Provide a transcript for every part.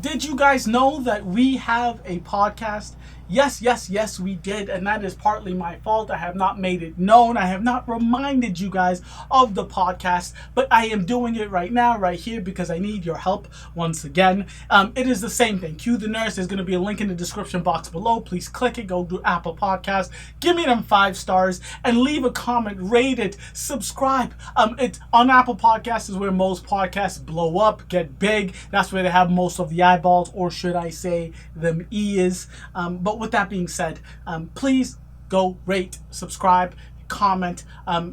Did you guys know that we have a podcast? Yes, we did, and that is partly my fault. I have not made it known. I have not reminded you guys of the podcast, but I am doing it right now, right here, because I need your help once again. It is the same thing. Cue the Nurse. There's going to be a link in the description box below. Please click it. Go to Apple Podcasts. Give me them 5 stars and leave a comment. Rate it. Subscribe. It on Apple Podcasts is where most podcasts blow up, get big. That's where they have most of the eyeballs, or should I say, them ears. But with that being said, please go rate, subscribe, comment,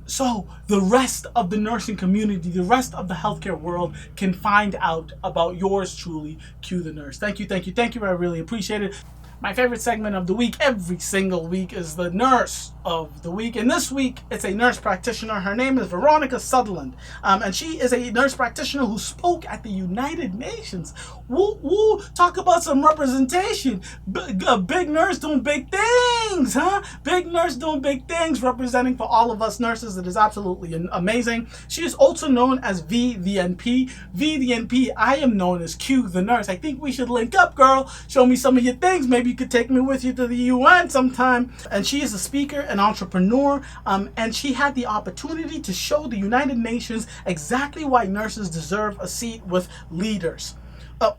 so the rest of the nursing community, the rest of the healthcare world can find out about yours truly, Cue the Nurse. Thank you. I really appreciate it. My favorite segment of the week, every single week, is the Nurse of the Week. And this week, it's a nurse practitioner. Her name is Veronica Southerland. And she is a nurse practitioner who spoke at the United Nations. Woo, talk about some representation. Big nurse doing big things, huh? Big nurse doing big things, representing for all of us nurses. It is absolutely amazing. She is also known as Vee the NP. Vee the NP, I am known as Cue the Nurse. I think we should link up, girl. Show me some of your things. Maybe you could take me with you to the UN sometime. And she is a speaker, an entrepreneur, and she had the opportunity to show the United Nations exactly why nurses deserve a seat with leaders,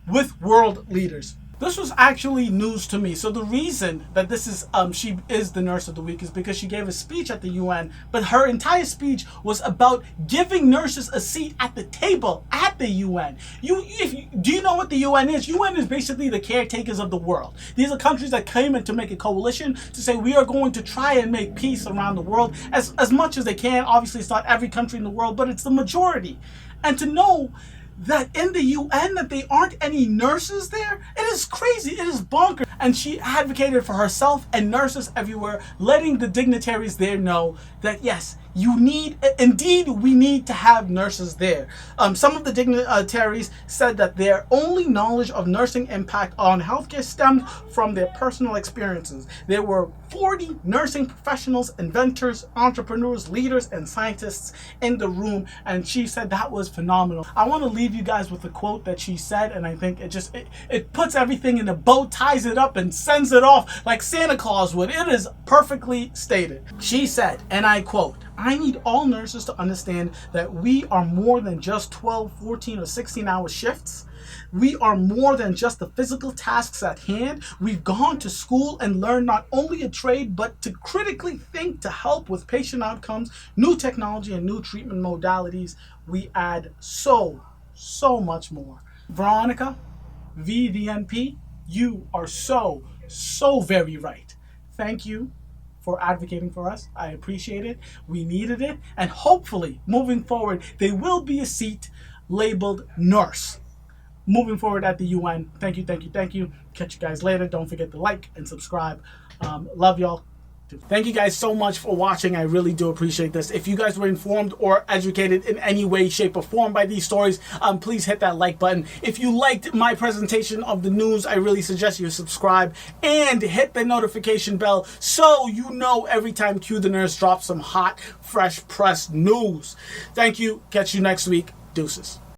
with world leaders. This was actually news to me. So the reason that this is she is the Nurse of the Week is because she gave a speech at the UN, but her entire speech was about giving nurses a seat at the table at the UN. Do you know what the UN is? UN is basically the caretakers of the world. These are countries that came in to make a coalition to say we are going to try and make peace around the world as much as they can. Obviously, it's not every country in the world, but it's the majority. And to know that in the UN that there aren't any nurses there, it is crazy, it is bonkers. And she advocated for herself and nurses everywhere, letting the dignitaries there know that yes, we need to have nurses there. Some of the dignitaries said that their only knowledge of nursing impact on healthcare stemmed from their personal experiences. There were 40 nursing professionals, inventors, entrepreneurs, leaders, and scientists in the room, and she said that was phenomenal. I want to leave you guys with a quote that she said, and I think it puts everything in a bow, ties it up, and sends it off like Santa Claus would. It is perfectly stated. She said, and I quote, "I need all nurses to understand that we are more than just 12, 14, or 16-hour shifts. We are more than just the physical tasks at hand. We've gone to school and learned not only a trade, but to critically think to help with patient outcomes, new technology, and new treatment modalities. We add so much more." Veronica, Vee the NP, you are so very right. Thank you for advocating for us. I appreciate it. We needed it. And hopefully, moving forward, there will be a seat labeled nurse moving forward at the UN. Thank you. Catch you guys later. Don't forget to like and subscribe. Love y'all. Thank you guys so much for watching. I really do appreciate this. If you guys were informed or educated in any way, shape, or form by these stories, please hit that like button. If you liked my presentation of the news, I really suggest you subscribe and hit the notification bell so you know every time Cue the Nurse drops some hot, fresh press news. Thank you. Catch you next week. Deuces.